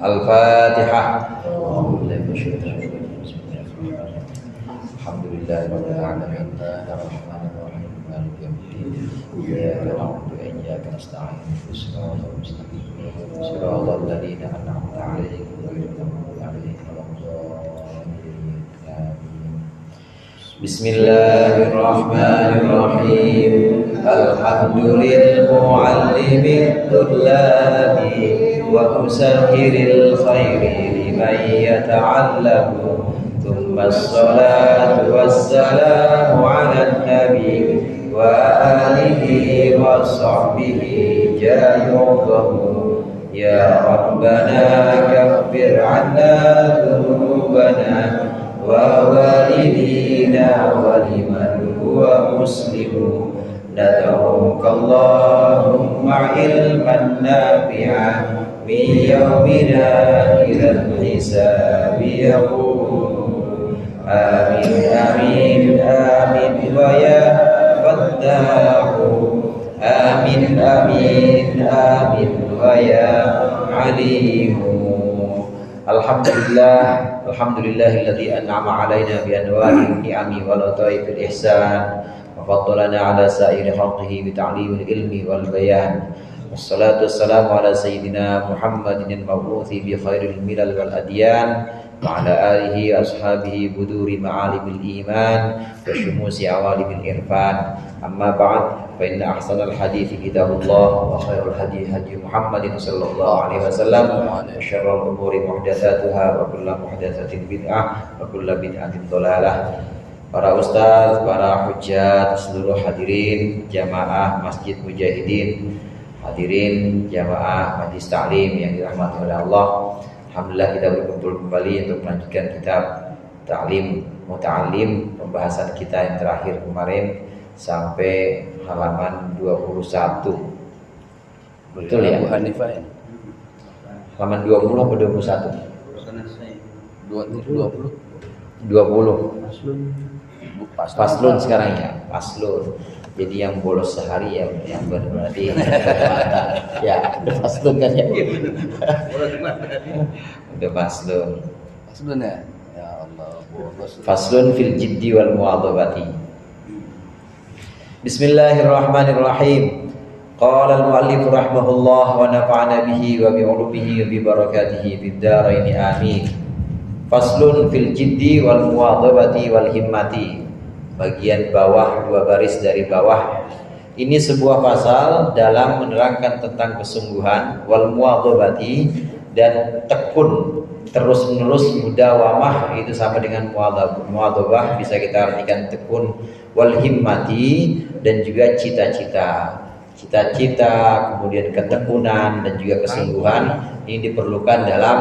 Al-Fatihah. Alhamdulillahirabbil alamin. Arrahmanirrahim. Maliki yaumiddin. Iyyaka na'budu wa iyyaka nasta'in. Shiratal mustaqim. Shiratal ladzina an'amta 'alaihim ghairil maghdubi 'alaihim waladdallin. Amin. Bismillahirrahmanirrahim. Alhamdulillahil mu'allimit tullabi wa musahhiril khairi liman yata'allamu. Thumma as-salatu was-salamu 'alan nabi wa alihi wa sahbihi jayubahu. Ya Rabbana kaffir 'anna dhunubana wa walidina wa liman huwa muslimu. Nad'uka Allahumma ilman nafi'an min yawmina ilal hisabi yaqul. Amin amin amin wa ya fattahu. Amin amin amin wa ya alimu. Alhamdulillahilladzi an'ama 'alaina bi anwa'in ni'ami wal lataifil ihsan wa faddalana 'ala sa'iri khalqihi bi ta'limil ilmi wal bayan. Wassalatu wassalamu ala sayyidina Muhammadin al-mab'uthi bi khairil milal wal adyan wa ala alihi ashabihi buduri ma'alimil iman wa syumusi awalimil irfan. Amma ba'd, fa inna ahsanal hadithi kitabullah wa khairul hadi hadi Muhammadin sallallahu alaihi wasallam wa syarrul umuri muhdatsatuha wa kullu muhdatsatin bid'ah wa kullu bid'atin dhalalah. Para ustaz, para hujjat, seluruh hadirin jamaah Masjid Mujahidin, hadirin jamaah Majlis Ta'lim yang dirahmati oleh Allah. Alhamdulillah kita berkumpul kembali untuk melanjutkan kitab Ta'lim Muta'allim, pembahasan kita yang terakhir kemarin sampai halaman 21. Betul ya? Halaman 20 atau 21? 20. Faslun sekarang ya, faslun. Jadi yang bolos sehari yang berarti ya udah faslun kan ya? Udah faslun. Faslun ya? Ya Allah, bolos. Faslun fil jiddi wal mu'adzabati. Bismillahirrahmanirrahim. Qala al-mu'allif rahimahullah wa nafa'ana bihi wa bi 'ulumihi wa bi barakatihi fid dharain amin. Faslun fil jiddi wal mu'adzabati wal himmati. Bagian bawah, dua baris dari bawah. Ini sebuah pasal dalam menerangkan tentang kesungguhan, wal mu'adzabati, dan tekun terus-menerus, mudawamah itu sama dengan mu'adzabah, bisa kita artikan tekun, wal himmati, dan juga cita-cita, kemudian ketekunan dan juga kesungguhan. Ini diperlukan dalam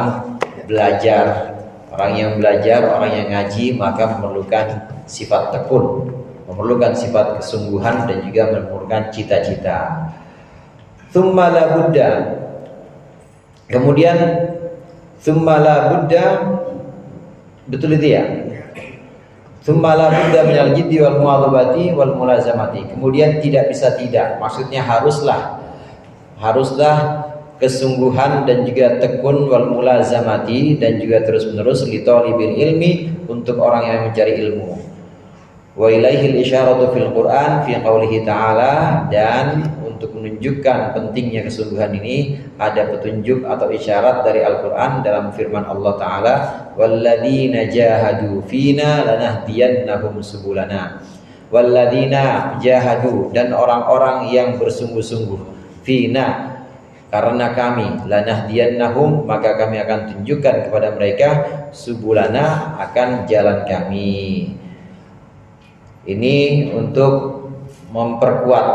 belajar. Orang yang belajar, orang yang ngaji, maka memerlukan sifat tekun, memerlukan sifat kesungguhan, dan juga memerlukan cita-cita. Tsumma la budda. Kemudian tsumma la budda, betul itu ya? Tsumma la budda minal jiddi wal mu'adzabati wal mulazamati. Kemudian tidak bisa tidak, maksudnya haruslah kesungguhan dan juga tekun, wal mulazamati, dan juga terus-menerus li talibil ilmi, untuk orang yang mencari ilmu. Wa ilaihil isyaratu fil Qur'an fi qaulihi ta'ala, dan untuk menunjukkan pentingnya kesungguhan ini ada petunjuk atau isyarat dari Al-Qur'an dalam firman Allah Ta'ala, walladzina jahadu fina lanahdiyannahum subulana. Walladzina jahadu, dan orang-orang yang bersungguh-sungguh, fina, karena kami, lanahdiyannahum, maka kami akan tunjukkan kepada mereka, subulana, akan jalan kami. Ini untuk memperkuat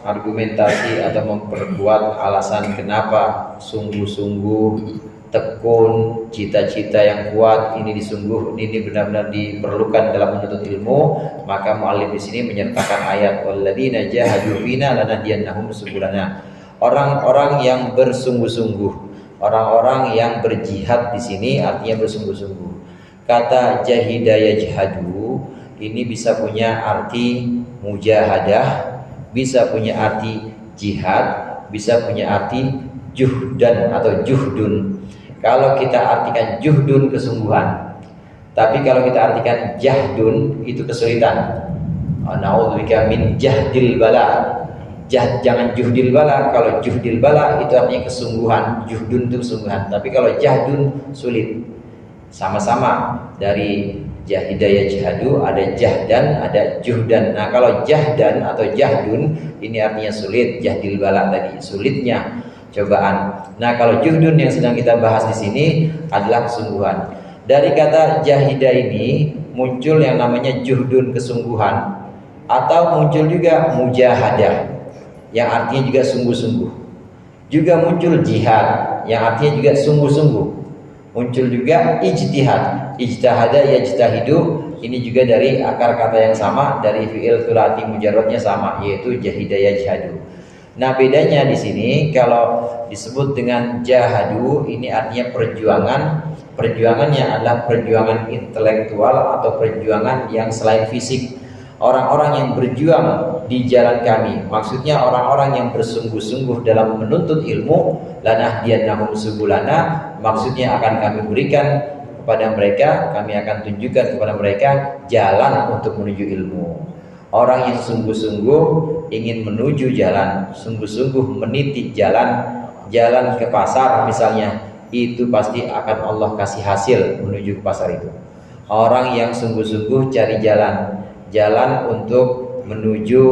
argumentasi atau memperkuat alasan kenapa sungguh-sungguh, tekun, cita-cita yang kuat ini benar-benar diperlukan dalam menuntut ilmu. Maka mu'allif di sini menyertakan ayat walladzina jahadu fina lanahdiyannahum subulana. Orang-orang yang bersungguh-sungguh, orang-orang yang berjihad di sini artinya bersungguh-sungguh. Kata jahida yajhadu ini bisa punya arti mujahadah, bisa punya arti jihad, bisa punya arti juhdan atau juhdun. Kalau kita artikan juhdun kesungguhan, tapi kalau kita artikan jahdun itu kesulitan. Na'udzubika min jahdil bala. Jangan juhdil bala. Kalau juhdil bala itu artinya kesungguhan, juhdun itu kesungguhan. Tapi kalau jahdun sulit. Sama-sama dari hidayah jihadu, ada jahdan, ada juhdan. Nah, kalau jahdan atau jahdun ini artinya sulit, jahdil bala tadi, sulitnya cobaan. Nah, kalau juhdun yang sedang kita bahas di sini adalah kesungguhan. Dari kata jahida ini muncul yang namanya juhdun, kesungguhan, atau muncul juga mujahadah yang artinya juga sungguh-sungguh. Juga muncul jihad yang artinya juga sungguh-sungguh. Muncul juga ijtihad, ijtihada yajtahidu, ini juga dari akar kata yang sama, dari fi'il thulathi mujarradnya sama, yaitu jahida yajhadu. Nah, bedanya di sini kalau disebut dengan jahadu ini artinya perjuangan. Perjuangannya adalah perjuangan intelektual atau perjuangan yang selain fisik. Orang-orang yang berjuang di jalan kami, maksudnya orang-orang yang bersungguh-sungguh dalam menuntut ilmu, lanahdiyannahum subulana, maksudnya akan kami berikan kepada mereka, kami akan tunjukkan kepada mereka jalan untuk menuju ilmu. Orang yang sungguh-sungguh ingin menuju jalan, sungguh-sungguh meniti jalan ke pasar misalnya, itu pasti akan Allah kasih hasil menuju ke pasar itu. Orang yang sungguh-sungguh cari jalan untuk menuju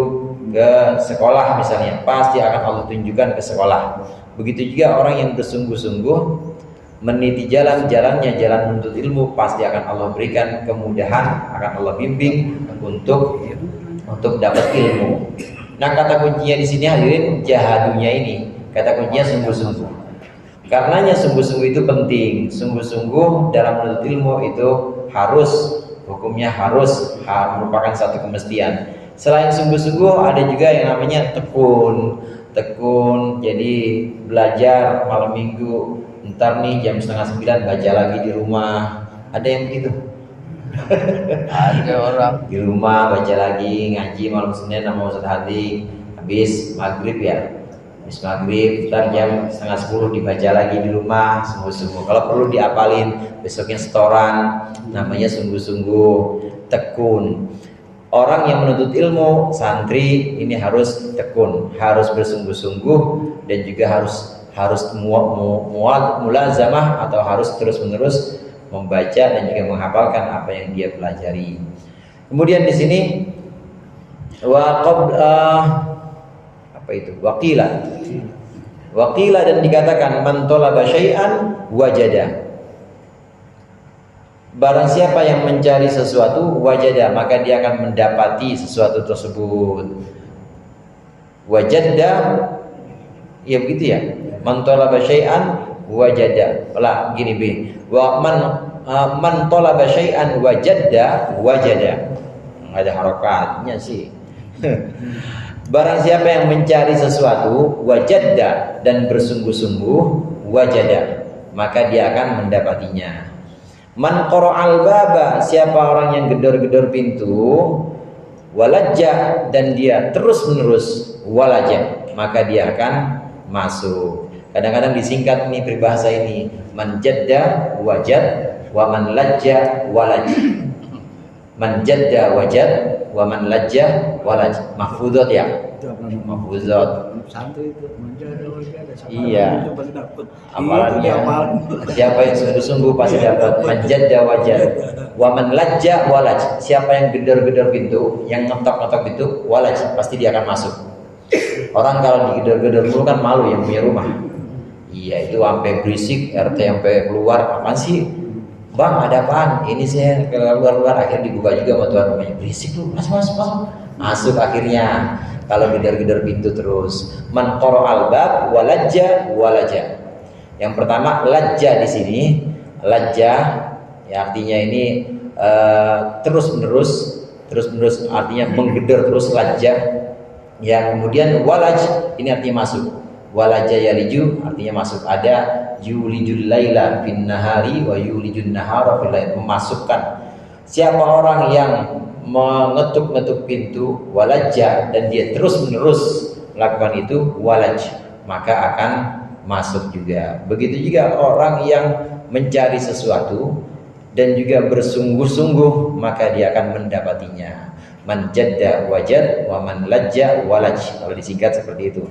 ke sekolah misalnya, pasti akan Allah tunjukkan ke sekolah. Begitu juga orang yang bersungguh-sungguh meniti jalannya, jalan menuntut ilmu, pasti akan Allah berikan kemudahan, akan Allah bimbing untuk dapat ilmu. Nah, kata kuncinya di sini hadirin jahadunya ini, kata kuncinya sungguh-sungguh. Karenanya sungguh-sungguh itu penting. Sungguh-sungguh dalam menuntut ilmu itu harus, hukumnya harus merupakan satu kemestian. Selain sungguh-sungguh ada juga yang namanya tekun. Jadi belajar malam minggu, ntar nih jam 8:30 baca lagi di rumah. Ada yang begitu? Ada orang di rumah baca lagi, ngaji malam Senin sama Ustaz Hadi, habis maghrib ntar jam 9:30 dibaca lagi di rumah sungguh-sungguh. Kalau perlu diapalin, besoknya setoran, namanya sungguh-sungguh, tekun. Orang yang menuntut ilmu, santri ini harus tekun, harus bersungguh-sungguh, dan juga harus mulazamah atau harus terus-menerus membaca dan juga menghafalkan apa yang dia pelajari. Kemudian di sini waqila dan dikatakan man talaba syai'an wajada. Barang siapa yang mencari sesuatu wajada, maka dia akan mendapati sesuatu tersebut. Wajada, ya begitu ya. Man talaba syai'an wajada. Lah gini B. Wa man talaba syai'an wajada. Ada harokatnya sih. Barang siapa yang mencari sesuatu wajada dan bersungguh-sungguh wajada, maka dia akan mendapatinya. Man qara'al baba, siapa orang yang gedor-gedor pintu, walajja, dan dia terus-menerus walajja, maka dia akan masuk. Kadang-kadang disingkat nih peribahasa ini, man jadda wajad wa man lajja walaj. Man jadda wajad wa man lajja walaj. Mahfuzat ya? Mahfuzat. Santai itu, menjaga wajada. Iya. Pasti dapat. Amalannya. Siapa yang sungguh-sungguh pasti dapat. Man jadda wajad wa man lajja walaj. Siapa yang gedor-gedor pintu, yang ngetok-ngetok pintu, walaj, pasti dia akan masuk. Orang kalau digedor-gedor dulu kan malu yang punya rumah. Iya, itu sampai berisik, RT sampai keluar, apaan sih? Bang, ada apaan? Ini saya keluar-luar, akhirnya dibuka juga sama tuan rumahnya. Berisik lu, masuk akhirnya. Kalau gedor-gedor pintu terus. Man qara'al bab walajja walaja. Yang pertama lajja di sini, lajja ya artinya ini terus-menerus artinya menggedor terus, lajja. Ya, kemudian walaj ini artinya masuk. Walaja yaliju artinya masuk. Ada yulijul laila fin nahari wa yulijun nahara fil lail, memasukkan. Siapa orang yang mengetuk-ngetuk pintu, walajja, dan dia terus-menerus melakukan itu, walaj, maka akan masuk juga. Begitu juga orang yang mencari sesuatu dan juga bersungguh-sungguh, maka dia akan mendapatinya. Man jadda wajad, wa man lajja walaj. Kalau disingkat seperti itu.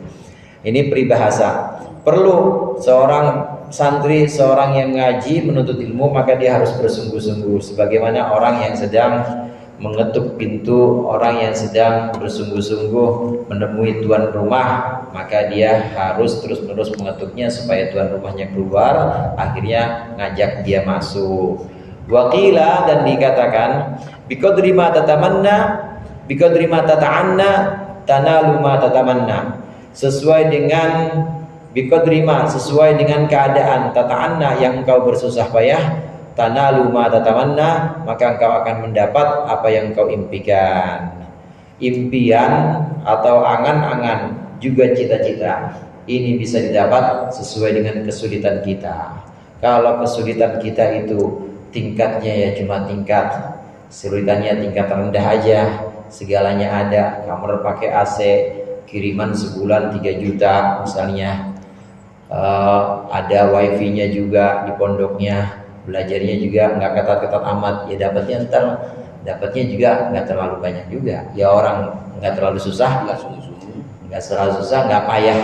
Ini peribahasa. Perlu seorang santri, seorang yang ngaji menuntut ilmu, maka dia harus bersungguh-sungguh. Sebagaimana orang yang sedang mengetuk pintu, orang yang sedang bersungguh-sungguh menemui tuan rumah, maka dia harus terus-menerus mengetuknya supaya tuan rumahnya keluar, akhirnya ngajak dia masuk. Waqila, dan dikatakan, biqadri ma tatamanna, biqadri ma tata'anna, tanalu ma tatamanna. Sesuai dengan biqadri ma, sesuai dengan keadaan, tata'anna, yang engkau bersusah payah, tanalu ma tatamanna, maka engkau akan mendapat apa yang engkau impikan. Impian atau angan-angan, juga cita-cita, ini bisa didapat sesuai dengan kesulitan kita. Kalau kesulitan kita itu tingkatnya ya cuma tingkat, kesulitannya tingkat rendah aja, segalanya ada, kamar pakai AC, kiriman sebulan 3 juta misalnya, ada wifi-nya juga di pondoknya, belajarnya juga nggak ketat-ketat amat, ya dapatnya juga nggak terlalu banyak juga. Ya orang nggak terlalu susah, nggak payah,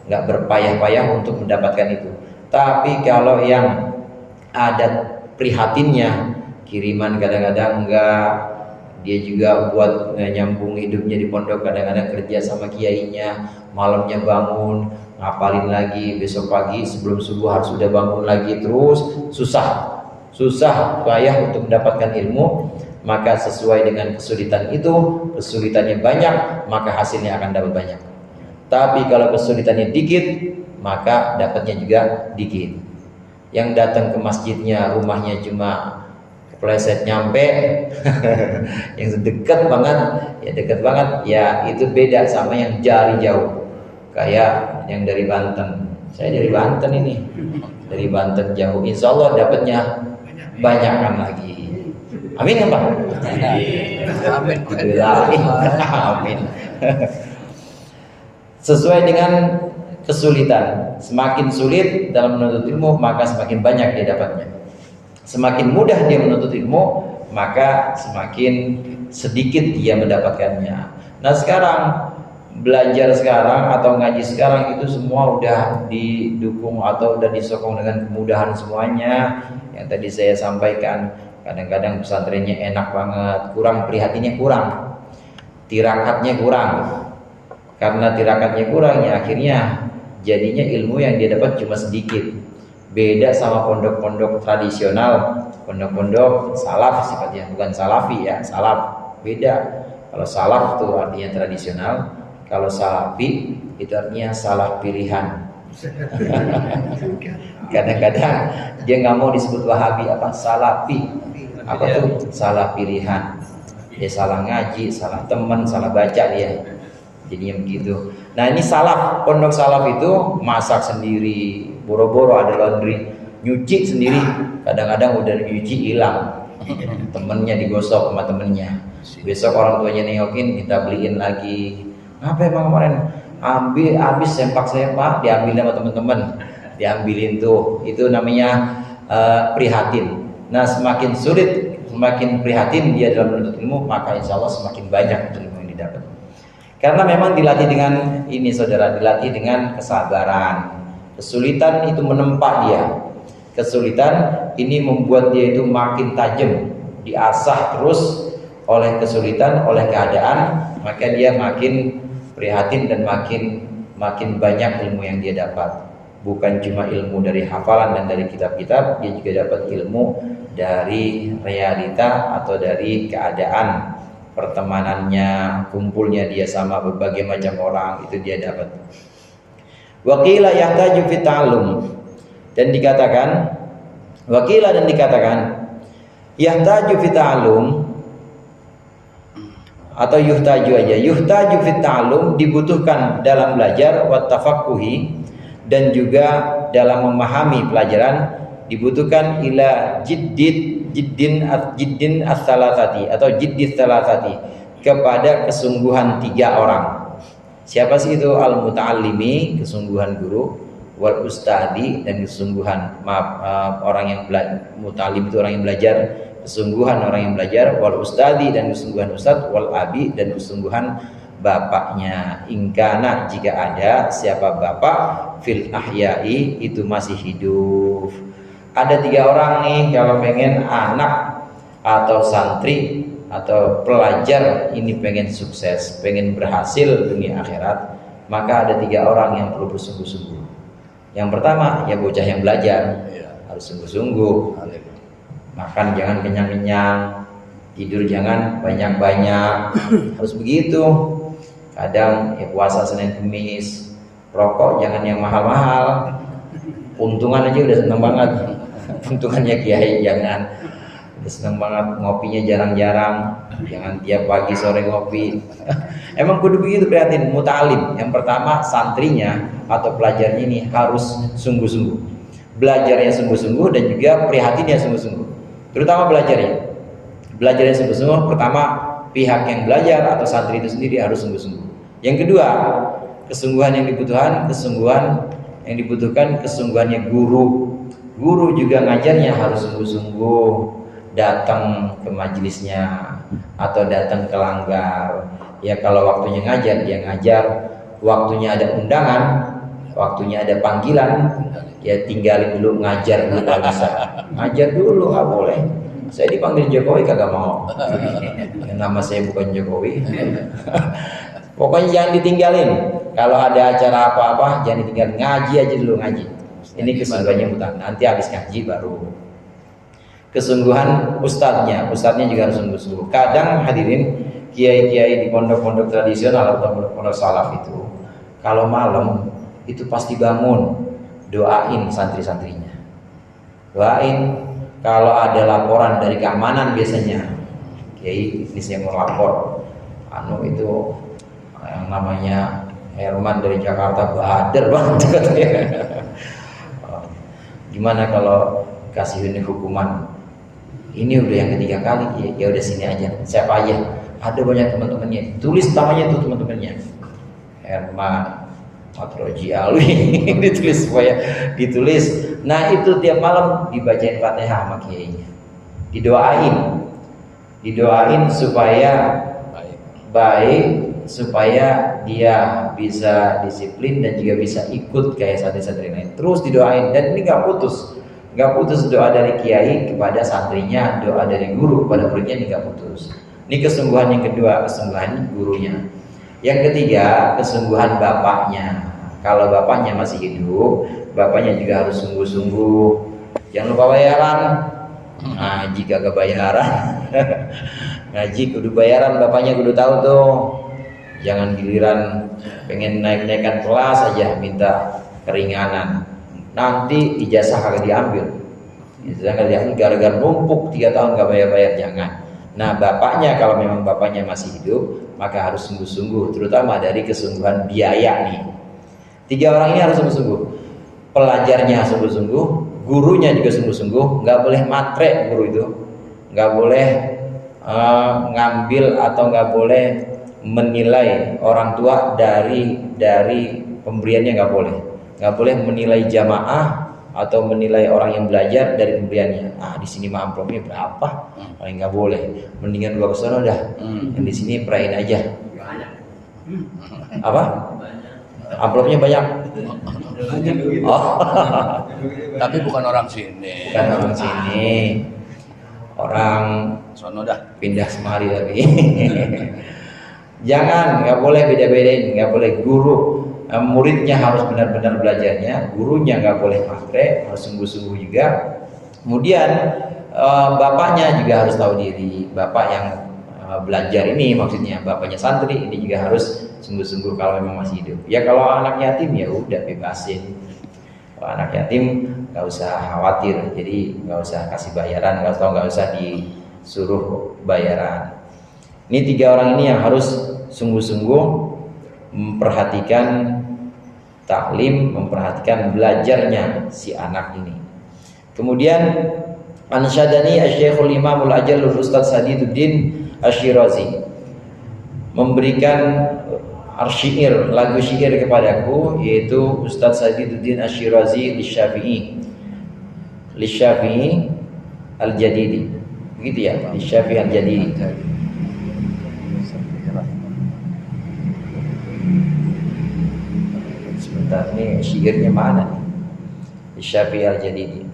nggak berpayah-payah untuk mendapatkan itu. Tapi kalau yang ada prihatinnya, kiriman kadang-kadang enggak, dia juga buat nyambung hidupnya di pondok, kadang-kadang kerja sama kiainya, malamnya bangun ngapalin lagi, besok pagi sebelum subuh harus sudah bangun lagi, terus susah payah untuk mendapatkan ilmu. Maka sesuai dengan kesulitan itu, kesulitannya banyak, maka hasilnya akan dapat banyak. Tapi kalau kesulitannya dikit, maka dapatnya juga dikit. Yang datang ke masjidnya, rumahnya cuma kepleset nyampe, yang dekat banget, ya itu beda sama yang jari jauh. Kayak yang dari Banten, saya dari Banten ini, dari Banten jauh, insya Allah dapatnya banyakkan lagi. Amin ya Pak? Amin. Sesuai dengan kesulitan, semakin sulit dalam menuntut ilmu, maka semakin banyak dia dapatnya. Semakin mudah dia menuntut ilmu, maka semakin sedikit dia mendapatkannya. Nah sekarang, belajar sekarang atau ngaji sekarang itu semua udah didukung atau udah disokong dengan kemudahan semuanya. Yang tadi saya sampaikan, kadang-kadang pesantrennya enak banget, kurang prihatinnya, kurang tirakatnya, kurang. Karena tirakatnya kurang, ya akhirnya jadinya ilmu yang dia dapat cuma sedikit. Beda sama pondok-pondok tradisional, pondok-pondok salaf sifatnya, bukan salafi ya, salaf beda. Kalau salaf itu artinya tradisional, kalau salafi itu artinya salah pilihan. Kadang-kadang dia nggak mau disebut wahabi, apa salafi, apa tuh salah pilihan. Dia salah ngaji, salah teman, salah baca dia. Jadinya begitu. Nah ini salaf, pondok salaf itu masak sendiri, boro-boro ada laundry, nyuci sendiri. Kadang-kadang udah nyuci hilang, temennya digosok sama temennya. Besok orang tuanya nengokin, minta beliin lagi. Apa emang kemarin habis sempak-sempak, diambil sama teman-teman, diambilin tuh. Itu namanya prihatin. Nah semakin sulit, semakin prihatin dia dalam menuntut ilmu, maka insya Allah semakin banyak ilmu yang didapat. Karena memang dilatih dengan ini saudara, dilatih dengan kesabaran. Kesulitan itu menempa dia. Kesulitan ini membuat dia itu makin tajam, diasah terus oleh kesulitan, oleh keadaan, maka dia makin prihatin dan makin banyak ilmu yang dia dapat. Bukan cuma ilmu dari hafalan dan dari kitab-kitab, dia juga dapat ilmu dari realita atau dari keadaan pertemanannya, kumpulnya dia sama berbagai macam orang, itu dia dapat. Waqila yahtaju fi ta'allum, dan dikatakan yahtaju fi ta'allum, atau yuhtaju aja, yuhtaju fi ta'allum, dibutuhkan dalam belajar, wa tafaqquhi, dan juga dalam memahami pelajaran, dibutuhkan ila jiddid jiddin as-salasati atau jiddis salasati, kepada kesungguhan 3 orang. Siapa sih itu? Al-muta'allimi, kesungguhan guru, wal ustadi, dan kesungguhan orang yang muta'allim itu orang yang belajar, kesungguhan orang yang belajar, wal ustadi, dan kesungguhan ustad, wal abi, dan kesungguhan bapaknya. Ingkana, jika ada siapa bapak, fil ahyai, itu masih hidup. Ada 3 orang nih, kalau pengen anak atau santri atau pelajar ini pengen sukses, pengen berhasil dunia akhirat, maka ada 3 orang yang perlu bersungguh-sungguh. Yang pertama, ya bocah yang belajar, harus sungguh-sungguh. Makan jangan kenyang-kenyang, tidur jangan banyak-banyak, harus begitu. Kadang ya puasa Senin Kamis, rokok jangan yang mahal-mahal. Untungan aja udah seneng banget. Untungannya kiai jangan. Udah seneng banget, ngopinya jarang-jarang. Jangan tiap pagi sore ngopi. Emang kudu begitu, prihatin muta'alim. Yang pertama, santrinya atau pelajarnya ini harus sungguh-sungguh. Belajarnya sungguh-sungguh dan juga prihatinnya sungguh-sungguh. Terutama belajarnya. Belajarnya sungguh-sungguh, pertama pihak yang belajar atau santri itu sendiri harus sungguh-sungguh. Yang kedua, kesungguhan yang dibutuhkan kesungguhannya guru. Guru juga ngajarnya harus sungguh-sungguh, datang ke majelisnya atau datang ke langgar. Ya kalau waktunya ngajar dia ngajar, waktunya ada undangan, waktunya ada panggilan, ya tinggalin dulu, ngajar dulu kalau bisa. Ngajar dulu, nggak boleh. Saya dipanggil Jokowi kagak mau. Nama saya bukan Jokowi. Pokoknya jangan ditinggalin. Kalau ada acara apa-apa jangan ditinggalin, ngaji aja dulu, ngaji. Ini kesungguhannya mutlak. Nanti habis ngaji baru kesungguhan ustadznya juga harus sungguh-sungguh. Kadang hadirin, kiai-kiai di pondok-pondok tradisional atau pondok salaf itu kalau malam itu pasti bangun doain santri-santrinya. Doain kalau ada laporan dari keamanan, biasanya kiai ini saya mau lapor itu yang namanya Herman dari Jakarta bader banget katanya. Gimana kalau kasih ini hukuman? Ini udah yang ketiga kali, ya udah sini aja, siapa aja, ada banyak teman-temannya, tulis namanya tuh teman-temannya, Herman, Matroji Alwi, ditulis supaya ditulis. Nah itu tiap malam dibacain Fatihah sama kiainya, didoain supaya baik, supaya dia bisa disiplin dan juga bisa ikut kayak santri-santri lain. Terus didoain, dan ini nggak putus doa dari kiai kepada santrinya, doa dari guru kepada muridnya, ini nggak putus. Ini kesungguhan yang kedua, kesungguhan gurunya. Yang ketiga, kesungguhan bapaknya. Kalau bapaknya masih hidup, bapaknya juga harus sungguh-sungguh. Jangan lupa bayaran. Ngaji kagak bayaran. Ngaji kudu bayaran, bapaknya kudu tahu tuh. Jangan giliran pengen naik-naikan kelas aja minta keringanan. Nanti ijazah kagak diambil. Ijazah diambil gara-gara numpuk 3 tahun gak bayar-bayar, jangan. Nah bapaknya, kalau memang bapaknya masih hidup, maka harus sungguh-sungguh, terutama dari kesungguhan biaya nih. 3 orang ini harus sungguh-sungguh. Pelajarnya sungguh-sungguh, gurunya juga sungguh-sungguh. Gak boleh matre guru itu, gak boleh ngambil atau gak boleh menilai orang tua dari pemberiannya, gak boleh. Gak boleh menilai jamaah atau menilai orang yang belajar dari pemberiannya. Di sini mah amplopnya berapa? Paling nggak boleh. Mendingan gua kesana dah. Yang di sini perain aja. Apa? Amplopnya banyak. Oh. Tapi bukan orang sini. Bukan orang sini. Orang sono dah. Pindah semari tapi. Jangan, nggak boleh beda-bedain, nggak boleh. Guru, muridnya harus benar-benar belajarnya, gurunya nggak boleh matre, harus sungguh-sungguh juga. Kemudian bapaknya juga harus tahu diri. Bapak yang belajar ini, maksudnya bapaknya santri ini juga harus sungguh-sungguh kalau memang masih hidup. Ya kalau anak yatim ya udah bebasin. Kalau anak yatim nggak usah khawatir, jadi nggak usah kasih bayaran, nggak usah disuruh bayaran. Ini 3 orang ini yang harus sungguh-sungguh memperhatikan taklim, memperhatikan belajarnya si anak ini. Kemudian Ansyadani Asy-Syekhul Imamul Ajallul Ustaz Sadiduddin Asy-Syirazi memberikan syair, lagu syair kepadaku, yaitu Ustaz Sadiduddin Asy-Syirazi Lisyafi'i Al-Jadidi. Begitu ya, Lisyafi'i Al-Jadidi. Sebentar, ini syairnya mana nih? Lisyafi'i Al-Jadidi.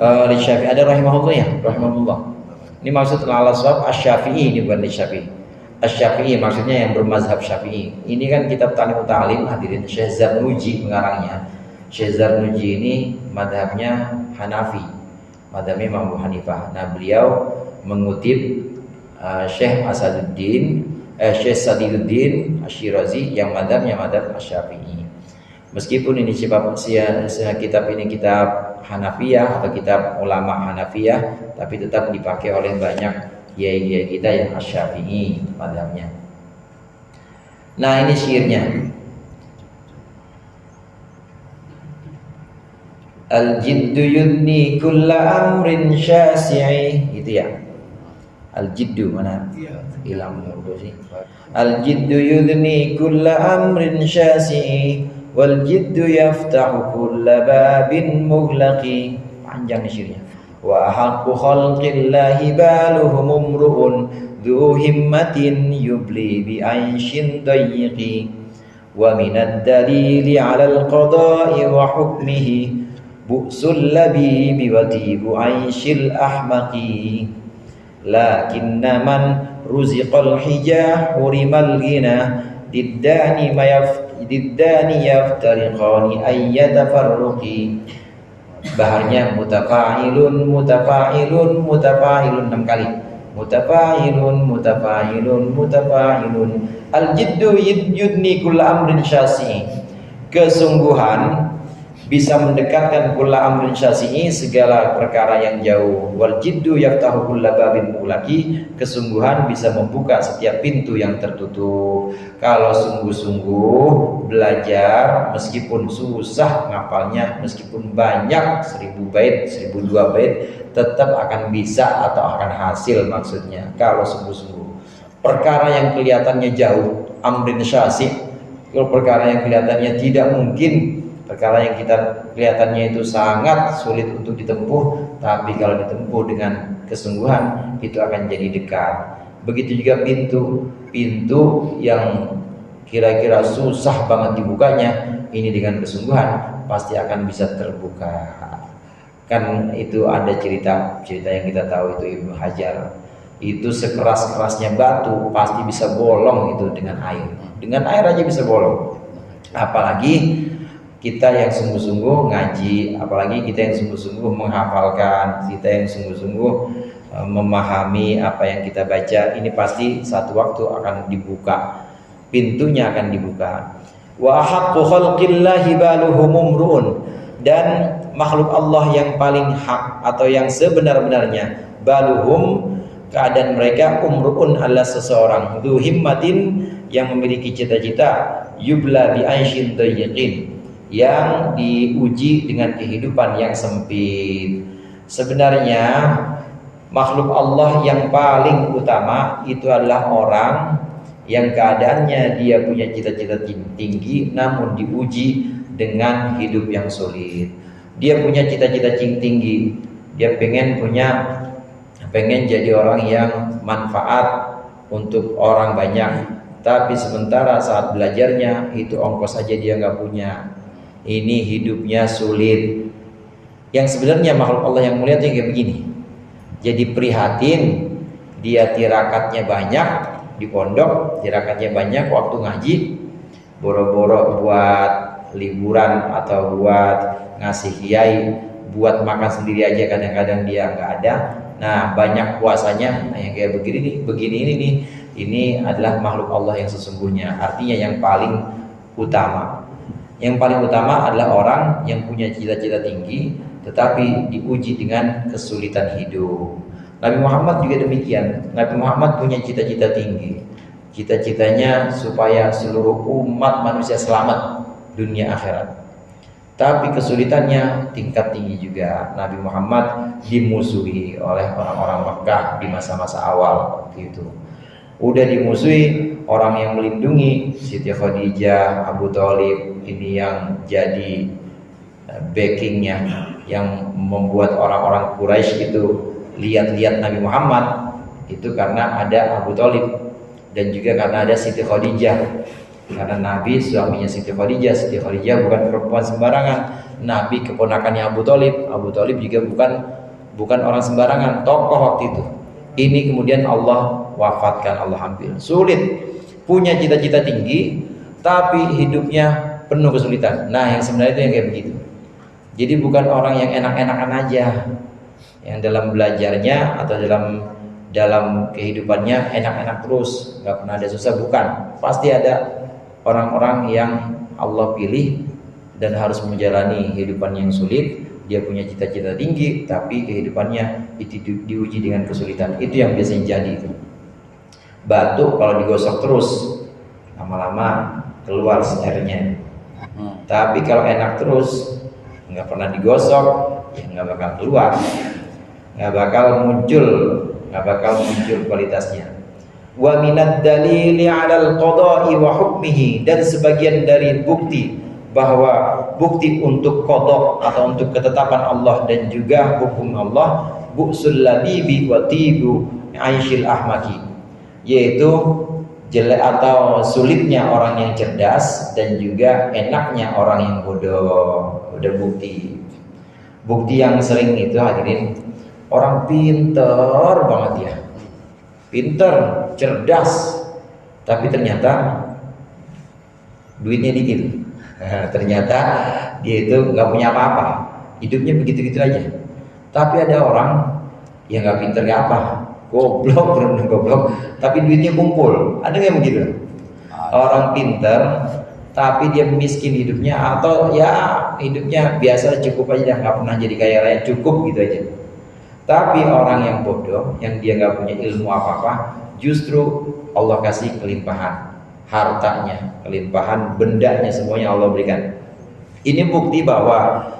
Lisyafi'i ada rahimahullah ya, rahimahullah. Ini maksud al-Aswab Asy-Syafi'i, ini bukan Lisyafi'i. Asy-Syafi'i maksudnya yang bermazhab Syafi'i. Ini kan kitab Ta'limut Ta'lim, hadirin, Syekh Zarnuji pengarangnya. Syekh Zarnuji ini madhabnya Hanafi, madhabnya Imam Abu Hanifah. Nah, beliau mengutip Syekh Sadiduddin Asy-Syirazi yang madhabnya madhab Asy-Syafi'i. Meskipun ini kitab ini kitab Hanafiyah atau kitab ulama Hanafiyah, tapi tetap dipakai oleh banyak kiai-kiai kita yang Asy-Syafi'i madhabnya. Nah, ini syairnya. Al-jiddu yudni kulla amrin syasi'i, itu ya. Al-jiddu mana? Hilang sih. Al-jiddu yudni kulla amrin syasi'i wal jiddu yaftahu kulla babin mughlaqi. Panjang nih syairnya. Wa haqqu khalqillahi baluhum umru'un dhu himmatin yubli bi aishin dayyiqi wa minad dalili 'ala al-qada'i wa hukmihi bu'sul labibi wa tibu aishil ahmaqi lakinna man ruziqal hijah hurimal ghina diddani yaftariqani ayyatafarruqi. Baharnya mutafa'ilun 6 kali. Mutafa'ilun. Al-jiddu yudni kulla amrin syasi'i. Kesungguhan bisa mendekatkan kulla amrin syasi'i, segala perkara yang jauh. Wal jiddu yaftahu kulla babin mulaki. Kesungguhan bisa membuka setiap pintu yang tertutup. Kalau sungguh-sungguh belajar, meskipun susah ngapalnya, meskipun banyak 1000 bait, 1002 bait, tetap akan bisa atau akan hasil maksudnya. Kalau sungguh-sungguh. Perkara yang kelihatannya jauh, amrin syasi'. Kalau perkara yang kelihatannya tidak mungkin, perkara yang kita kelihatannya itu sangat sulit untuk ditempuh, tapi kalau ditempuh dengan kesungguhan itu akan jadi dekat. Begitu juga pintu yang kira-kira susah banget dibukanya, ini dengan kesungguhan pasti akan bisa terbuka. Kan itu ada cerita yang kita tahu, itu Ibnu Hajar. Itu sekeras-kerasnya batu pasti bisa bolong itu dengan air. Dengan air aja bisa bolong. Apalagi kita yang sungguh-sungguh ngaji, apalagi kita yang sungguh-sungguh menghafalkan, kita yang sungguh-sungguh memahami apa yang kita baca, ini pasti satu waktu akan dibuka, pintunya akan dibuka. Wa haqqu khalqillahi baluhum umru'un, dan makhluk Allah yang paling hak atau yang sebenar-benarnya, baluhum, keadaan mereka, umru'un adalah seseorang, dzu himmatin, yang memiliki cita-cita, yubla bi aishin dayyiqin, yang diuji dengan kehidupan yang sempit. Sebenarnya makhluk Allah yang paling utama itu adalah orang yang keadaannya dia punya cita-cita tinggi namun diuji dengan hidup yang sulit. Dia punya cita-cita tinggi, dia pengen jadi orang yang manfaat untuk orang banyak, tapi sementara saat belajarnya itu ongkos saja dia nggak punya. Ini hidupnya sulit. Yang sebenarnya makhluk Allah yang mulia itu kayak begini. Jadi prihatin, dia tirakatnya banyak di pondok, tirakatnya banyak waktu ngaji, boro-boro buat liburan atau buat ngasih kiai, buat makan sendiri aja kadang-kadang dia nggak ada. Nah, banyak puasanya. Nah, yang kayak begini nih, ini adalah makhluk Allah yang sesungguhnya. Artinya yang paling utama. Yang paling utama adalah orang yang punya cita-cita tinggi tetapi diuji dengan kesulitan hidup. Nabi Muhammad juga demikian. Nabi Muhammad punya cita-cita tinggi. Cita-citanya supaya seluruh umat manusia selamat dunia akhirat. Tapi kesulitannya tingkat tinggi juga. Nabi Muhammad dimusuhi oleh orang-orang Mekah di masa-masa awal waktu itu. Udah dimusuhi, orang yang melindungi Siti Khadijah, Abu Thalib ini yang jadi backingnya, yang membuat orang-orang Quraisy itu lihat-lihat Nabi Muhammad itu karena ada Abu Thalib dan juga karena ada Siti Khadijah. Karena Nabi suaminya Siti Khadijah. Siti Khadijah bukan perempuan sembarangan. Nabi keponakannya Abu Thalib. Abu Thalib juga bukan orang sembarangan, tokoh waktu itu. Ini kemudian Allah wafatkan, Allah ambil. Sulit, punya cita-cita tinggi tapi hidupnya penuh kesulitan. Nah, yang sebenarnya itu yang kayak begitu. Jadi bukan orang yang enak-enakan aja, yang dalam belajarnya atau dalam kehidupannya enak-enak terus, nggak pernah ada susah, bukan. Pasti ada orang-orang yang Allah pilih dan harus menjalani kehidupan yang sulit. Dia punya cita-cita tinggi tapi kehidupannya itu diuji dengan kesulitan. Itu yang biasanya jadi itu. Batu kalau digosok terus lama-lama keluar airnya. Tapi kalau enak terus nggak pernah digosok, ya nggak bakal keluar, nggak bakal muncul kualitasnya. Wa minad dalili 'alal qada'i wa hukmihi, dan sebagian dari bukti bahwa bukti untuk qada atau untuk ketetapan Allah dan juga hukum Allah, bu'sul labibi wa tibu 'aishil ahmaki, yaitu jelek atau sulitnya orang yang cerdas dan juga enaknya orang yang bodoh. Udah bukti yang sering itu hadirin, orang pinter banget ya, pinter, cerdas, tapi ternyata duitnya dikit. Ternyata dia itu nggak punya apa-apa, hidupnya begitu-gitu aja. Tapi ada orang yang nggak pinter nggak apa, goblok, bener-bener goblok, tapi duitnya kumpul. Ada nggak begitu? Orang pinter tapi dia miskin hidupnya, atau ya hidupnya biasa cukup aja, nggak pernah jadi kaya raya, cukup gitu aja. Tapi orang yang bodoh, yang dia nggak punya ilmu apa-apa, justru Allah kasih kelimpahan hartanya, kelimpahan bendanya, semuanya Allah berikan. Ini bukti bahwa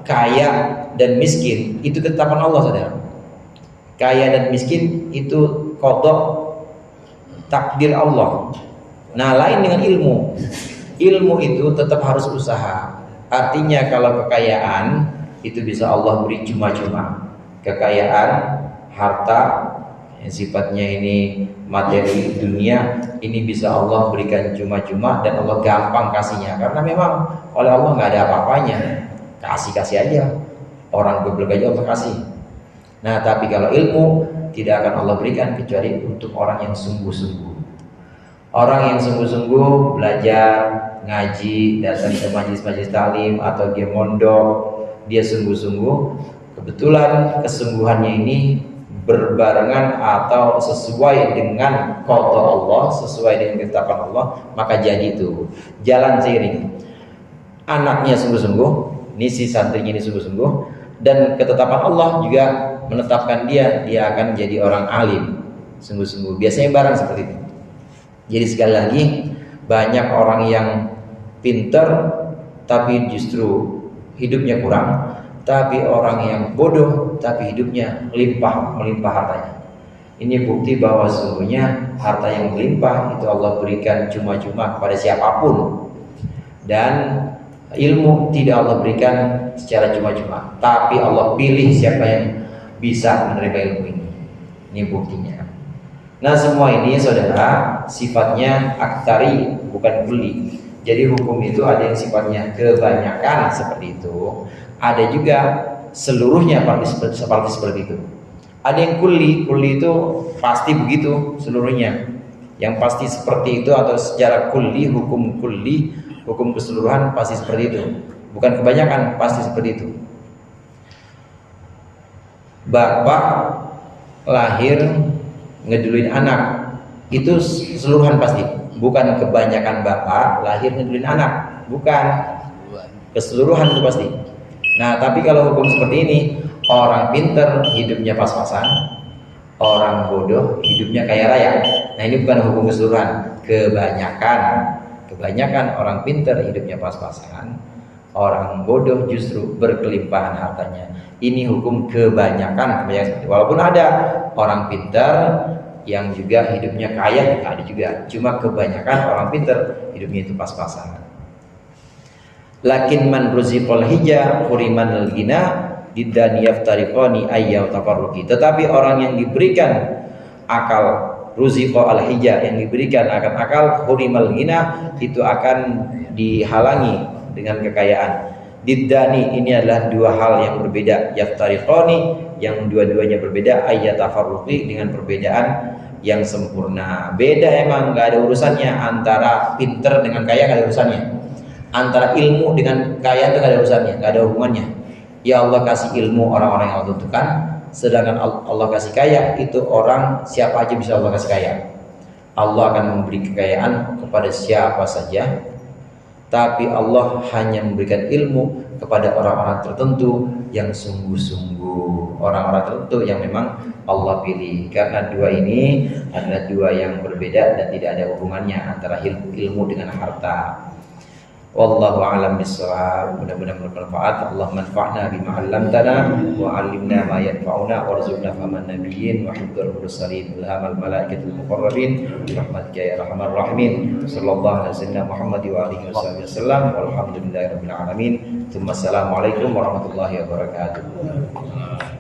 kaya dan miskin itu ketetapan Allah, saudara. Kaya dan miskin itu qada, takdir Allah. Nah, lain dengan ilmu. Ilmu itu tetap harus usaha. Artinya kalau kekayaan itu bisa Allah beri cuma-cuma. Kekayaan, harta yang sifatnya ini materi dunia, ini bisa Allah berikan cuma-cuma dan Allah gampang kasihnya. Karena memang oleh Allah nggak ada apa-apanya. Kasih aja. Orang goblok aja Allah kasih. Nah, tapi kalau ilmu tidak akan Allah berikan kecuali untuk orang yang sungguh-sungguh. Orang yang sungguh-sungguh belajar, ngaji, datang ke majelis-majelis taklim atau dia mondok, dia sungguh-sungguh, kebetulan kesungguhannya ini berbarengan atau sesuai dengan qada Allah, sesuai dengan ketetapan Allah, maka jadi itu jalan seiring. Anaknya sungguh-sungguh, ini si santrinya ini sungguh-sungguh, dan ketetapan Allah juga menetapkan dia akan jadi orang alim sungguh-sungguh. Biasanya barang seperti itu. Jadi sekali lagi, banyak orang yang pinter tapi justru hidupnya kurang, tapi orang yang bodoh tapi hidupnya melimpah hartanya. Ini bukti bahwa sesungguhnya harta yang melimpah itu Allah berikan cuma-cuma kepada siapapun, dan ilmu tidak Allah berikan secara cuma-cuma, tapi Allah pilih siapa yang bisa menerima ilmu ini. Ini buktinya. Nah, semua ini saudara sifatnya aktari, bukan kulli. Jadi hukum itu ada yang sifatnya kebanyakan seperti itu, ada juga seluruhnya seperti itu. Ada yang kulli itu pasti begitu seluruhnya. Yang pasti seperti itu, atau secara kulli, hukum keseluruhan pasti seperti itu. Bukan kebanyakan, pasti seperti itu. Bapak lahir ngeduluin anak, itu keseluruhan pasti. Bukan kebanyakan bapak lahir ngeduluin anak, bukan, keseluruhan itu pasti. Nah, tapi kalau hukum seperti ini, orang pinter hidupnya pas-pasan, orang bodoh hidupnya kaya raya. Nah, ini bukan hukum keseluruhan, kebanyakan. kebanyakan orang pintar hidupnya pas-pasan, orang bodoh justru berkelimpahan hartanya. Ini hukum kebanyakan. Walaupun ada orang pintar yang juga hidupnya kaya, ada juga. Cuma kebanyakan orang pintar hidupnya itu pas-pasan. Lakin man ruziqal hija huriman al-ghina diddan yaftariqani ayyam tafarruqi. Tetapi orang yang diberikan akal ruziqa al-hija, yang diberikan akan akal hurimal ghina, itu akan dihalangi dengan kekayaan. Diddani, ini adalah dua hal yang berbeda. Yaftariqani, yang dua-duanya berbeda. Ayyatafarruqi, dengan perbedaan yang sempurna. Beda emang, gak ada urusannya. Antara pinter dengan kaya gak ada urusannya. Antara ilmu dengan kaya itu gak ada urusannya, gak ada hubungannya. Ya Allah kasih ilmu orang-orang yang Allah tentukan, sedangkan Allah kasih kaya itu orang siapa aja bisa Allah kasih kaya. Allah akan memberi kekayaan kepada siapa saja, tapi Allah hanya memberikan ilmu kepada orang-orang tertentu yang sungguh-sungguh, orang-orang tertentu yang memang Allah pilih. Karena dua ini adalah dua yang berbeda dan tidak ada hubungannya antara ilmu dengan harta. Wallahu a'lam bissawab. Mudah-mudahan bermanfaat. Allah manfa'na bima 'allamtana wa 'allimna ma yanfa'una warzuqna fahman nabiyyin wa hifdzal mursalin ilhamal malaikatil muqarrabin birahmatika ya arhamar rahimin. Sallallahu alaihi wasallam Muhammad wa alihi wasallam walhamdulillahirabbil alamin. Assalamualaikum warahmatullahi wabarakatuh.